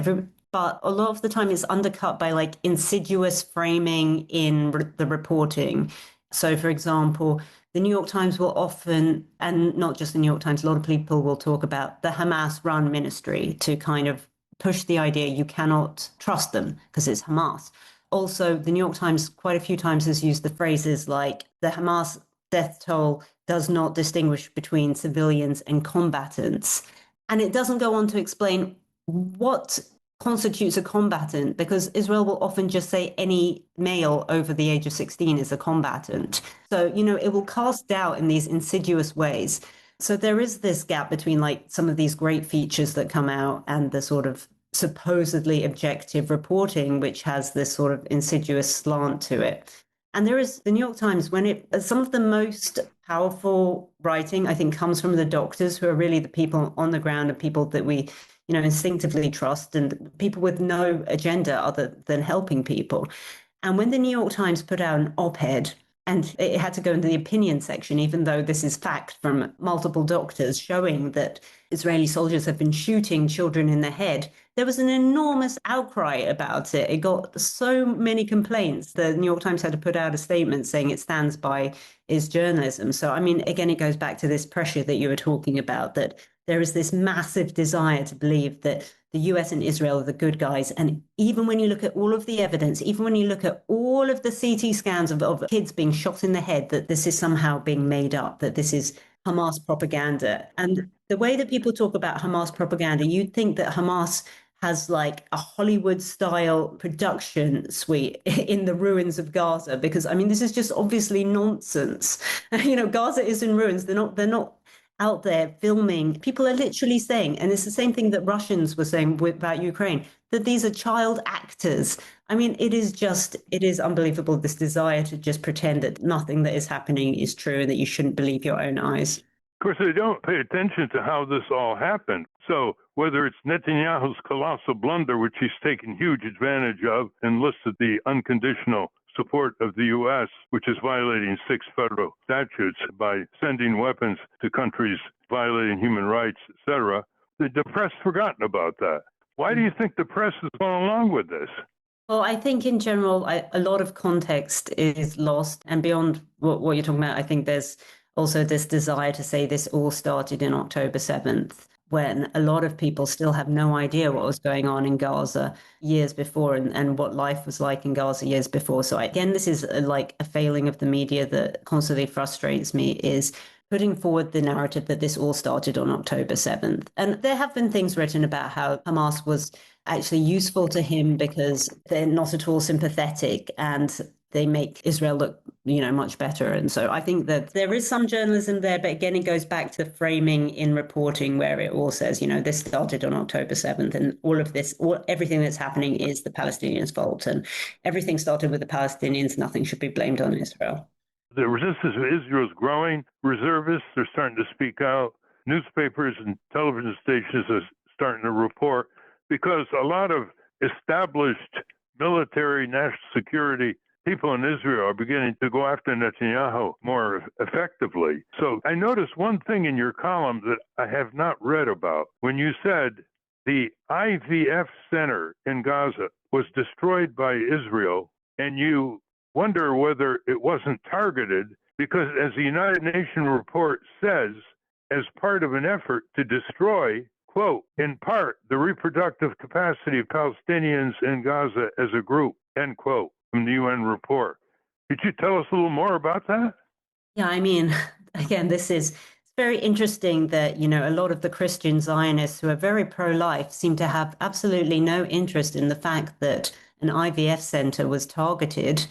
But a lot of the time it's undercut by like insidious framing in the reporting. So, for example, the New York Times will often, and not just the New York Times, a lot of people will talk about the Hamas-run ministry to kind of push the idea you cannot trust them because it's Hamas. Also, the New York Times quite a few times has used the phrases like the Hamas death toll does not distinguish between civilians and combatants. And it doesn't go on to explain what constitutes a combatant, because Israel will often just say any male over the age of 16 is a combatant. So, it will cast doubt in these insidious ways. So there is this gap between like some of these great features that come out and the sort of supposedly objective reporting, which has this sort of insidious slant to it. And there is the New York Times, some of the most powerful writing, I think, comes from the doctors who are really the people on the ground and people that we instinctively trust, and people with no agenda other than helping people. And when the New York Times put out an op-ed, and it had to go into the opinion section, even though this is fact from multiple doctors showing that Israeli soldiers have been shooting children in the head, there was an enormous outcry about it. It got so many complaints. The New York Times had to put out a statement saying it stands by its journalism. So, I mean, again, it goes back to this pressure that you were talking about, that there is this massive desire to believe that the US and Israel are the good guys. And even when you look at all of the evidence, even when you look at all of the CT scans of kids being shot in the head, that this is somehow being made up, that this is Hamas propaganda. And the way that people talk about Hamas propaganda, you'd think that Hamas has like a Hollywood-style production suite in the ruins of Gaza, because, I mean, this is just obviously nonsense. Gaza is in ruins. They're not out there filming. People are literally saying, and it's the same thing that Russians were saying about Ukraine, that these are child actors. I mean, it is unbelievable, this desire to just pretend that nothing that is happening is true and that you shouldn't believe your own eyes. Of course, they don't pay attention to how this all happened. So whether it's Netanyahu's colossal blunder, which he's taken huge advantage of, and listed the unconditional support of the U.S., which is violating 6 federal statutes by sending weapons to countries violating human rights, etc., the press forgotten about that. Why do you think the press is going along with this? Well, I think in general, a lot of context is lost. And beyond what you're talking about, I think there's also this desire to say this all started in October 7th, when a lot of people still have no idea what was going on in Gaza years before and what life was like in Gaza years before. So again, this is like a failing of the media that constantly frustrates me, is putting forward the narrative that this all started on October 7th. And there have been things written about how Hamas was actually useful to him because they're not at all sympathetic and they make Israel look, much better. And so I think that there is some journalism there, but again, it goes back to framing in reporting where it all says, this started on October 7th and all of this, everything that's happening is the Palestinians' fault. And everything started with the Palestinians. Nothing should be blamed on Israel. The resistance of Israel is growing. Reservists are starting to speak out. Newspapers and television stations are starting to report because a lot of established military, national security people in Israel are beginning to go after Netanyahu more effectively. So I noticed one thing in your column that I have not read about. When you said the IVF center in Gaza was destroyed by Israel, and you wonder whether it wasn't targeted because, as the United Nations report says, as part of an effort to destroy, quote, in part, the reproductive capacity of Palestinians in Gaza as a group, end quote, from the UN report. Could you tell us a little more about that? Yeah, I mean, again, this is very interesting that, a lot of the Christian Zionists who are very pro-life seem to have absolutely no interest in the fact that an IVF center was targeted.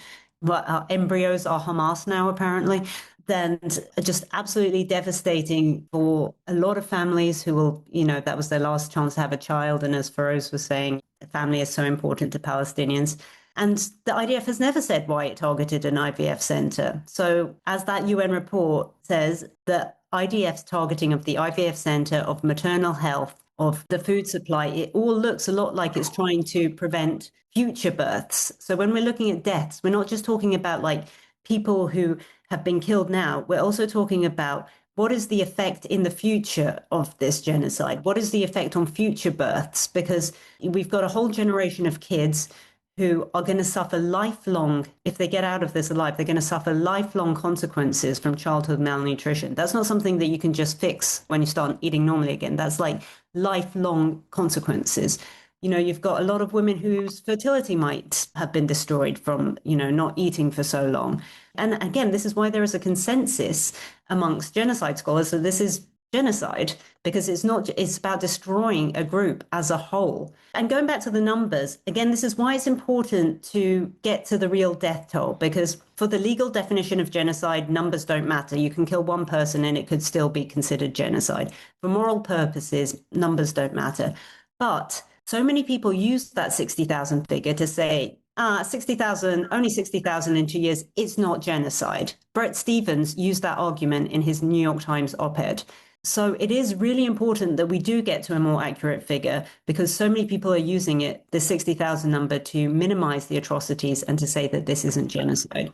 Our embryos are Hamas now, apparently. Then just absolutely devastating for a lot of families who will, that was their last chance to have a child. And as Feroz was saying, family is so important to Palestinians. And the IDF has never said why it targeted an IVF center. So as that UN report says, the IDF's targeting of the IVF center, of maternal health, of the food supply, it all looks a lot like it's trying to prevent future births. So when we're looking at deaths, we're not just talking about like people who have been killed now. We're also talking about what is the effect in the future of this genocide? What is the effect on future births? Because we've got a whole generation of kids who are going to suffer lifelong, if they get out of this alive, they're going to suffer lifelong consequences from childhood malnutrition. That's not something that you can just fix when you start eating normally again. That's like lifelong consequences. You've got a lot of women whose fertility might have been destroyed from, not eating for so long. And again, this is why there is a consensus amongst genocide scholars that this is genocide, because it's about destroying a group as a whole. And going back to the numbers, again, this is why it's important to get to the real death toll, because for the legal definition of genocide, numbers don't matter. You can kill one person and it could still be considered genocide. For moral purposes, numbers don't matter. But so many people use that 60,000 figure to say, 60,000, only 60,000 in 2 years, it's not genocide. Bret Stephens used that argument in his New York Times op-ed. So it is really important that we do get to a more accurate figure because so many people are using the 60,000 number, to minimize the atrocities and to say that this isn't genocide.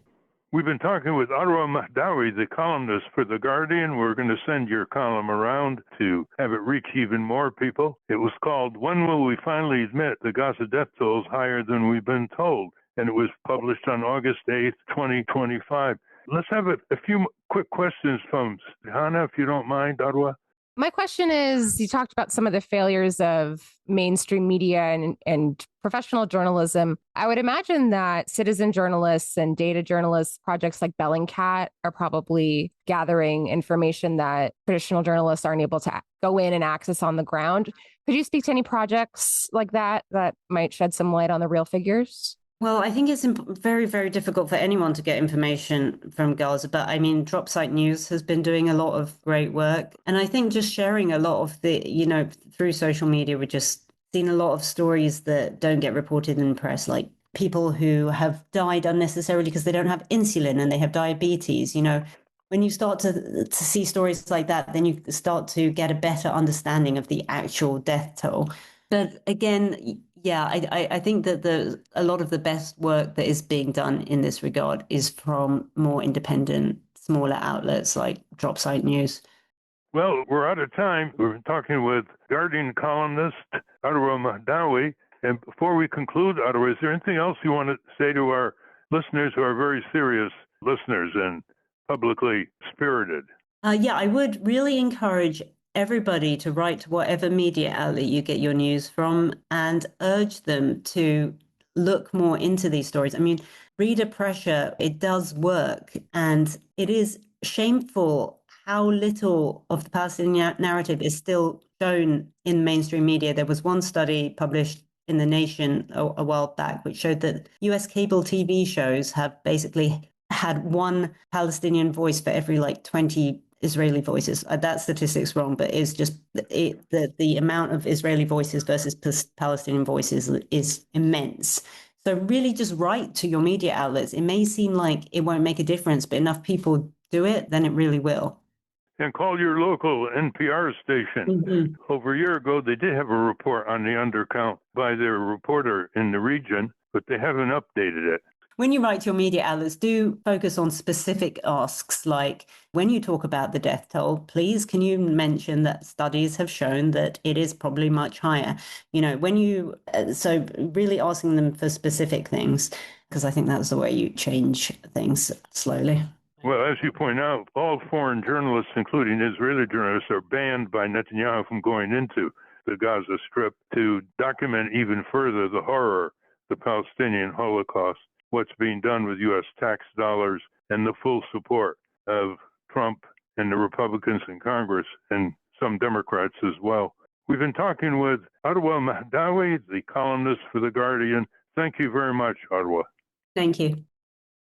We've been talking with Arwa Mahdawi, the columnist for The Guardian. We're going to send your column around to have it reach even more people. It was called, When Will We Finally Admit the Gaza Death Toll is Higher Than We've Been Told? And it was published on August 8th, 2025. Let's have a few quick questions from Hannah, if you don't mind, Arwa. My question is, you talked about some of the failures of mainstream media and professional journalism. I would imagine that citizen journalists and data journalists, projects like Bellingcat, are probably gathering information that traditional journalists aren't able to go in and access on the ground. Could you speak to any projects like that might shed some light on the real figures? Well, I think it's very, very difficult for anyone to get information from Gaza. But I mean, Dropsite News has been doing a lot of great work. And I think just sharing a lot of the, through social media, we're just seeing a lot of stories that don't get reported in the press, like people who have died unnecessarily because they don't have insulin and they have diabetes. When you start to see stories like that, then you start to get a better understanding of the actual death toll. But again, yeah, I think that a lot of the best work that is being done in this regard is from more independent, smaller outlets like Dropsite News. Well, we're out of time. We're talking with Guardian columnist Arwa Mahdawi. And before we conclude, Arwa, is there anything else you want to say to our listeners who are very serious listeners and publicly spirited? Yeah, I would really encourage everybody to write to whatever media outlet you get your news from and urge them to look more into these stories. I mean, reader pressure, it does work. And it is shameful how little of the Palestinian narrative is still shown in mainstream media. There was one study published in The Nation a while back, which showed that US cable TV shows have basically had one Palestinian voice for every 20 Israeli voices. That statistic's wrong, but it's just the amount of Israeli voices versus Palestinian voices is immense. So really just write to your media outlets. It may seem like it won't make a difference, but enough people do it, then it really will. And call your local NPR station. Mm-hmm. Over a year ago, they did have a report on the undercount by their reporter in the region, but they haven't updated it. When you write to your media outlets, do focus on specific asks, like when you talk about the death toll, please can you mention that studies have shown that it is probably much higher? So really asking them for specific things, because I think that's the way you change things slowly. Well, as you point out, all foreign journalists, including Israeli journalists, are banned by Netanyahu from going into the Gaza Strip to document even further the horror, the Palestinian Holocaust, what's being done with U.S. tax dollars, and the full support of Trump and the Republicans in Congress and some Democrats as well. We've been talking with Arwa Mahdawi, the columnist for The Guardian. Thank you very much, Arwa. Thank you.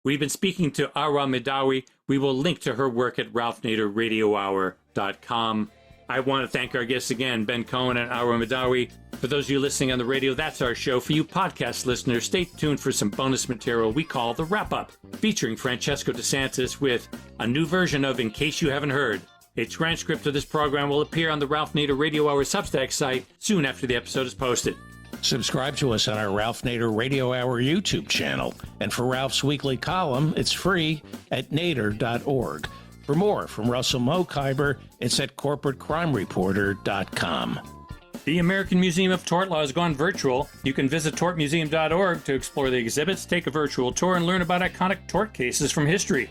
We've been speaking to Arwa Mahdawi. We will link to her work at RalphNaderRadioHour.com. I want to thank our guests again, Ben Cohen and Arwa Mahdawi. For those of you listening on the radio, that's our show. For you podcast listeners, stay tuned for some bonus material we call The Wrap-Up, featuring Francesco DeSantis with a new version of In Case You Haven't Heard. A transcript of this program will appear on the Ralph Nader Radio Hour Substack site soon after the episode is posted. Subscribe to us on our Ralph Nader Radio Hour YouTube channel. And for Ralph's weekly column, it's free at nader.org. For more from Russell Mokhiber, it's at corporatecrimereporter.com. The American Museum of Tort Law has gone virtual. You can visit tortmuseum.org to explore the exhibits, take a virtual tour, and learn about iconic tort cases from history.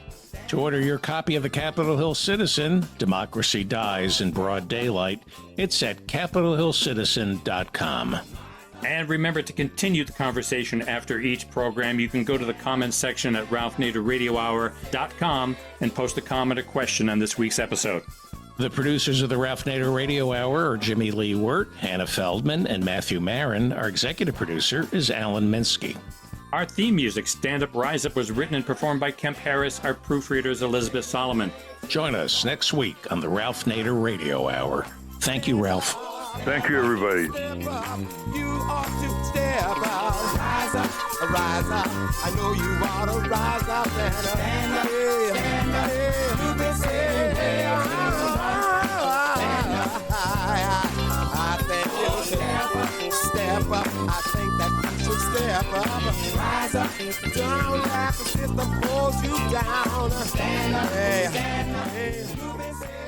To order your copy of the Capitol Hill Citizen, Democracy Dies in Broad Daylight, it's at capitolhillcitizen.com. And remember to continue the conversation after each program. You can go to the comments section at ralphnaderradiohour.com and post a comment or question on this week's episode. The producers of the Ralph Nader Radio Hour are Jimmy Lee Wirt, Hannah Feldman, and Matthew Marin. Our executive producer is Alan Minsky. Our theme music, Stand Up, Rise Up, was written and performed by Kemp Harris. Our proofreader is Elizabeth Solomon. Join us next week on the Ralph Nader Radio Hour. Thank you, Ralph. Thank you, everybody. You ought to step up, rise up, rise up. I know you ought to rise up and stand up, stand up. You've been saying, hey, I think you step up. I think that you should step up, rise up. Don't let the system hold you down. Stand up, stand up. You've been saying.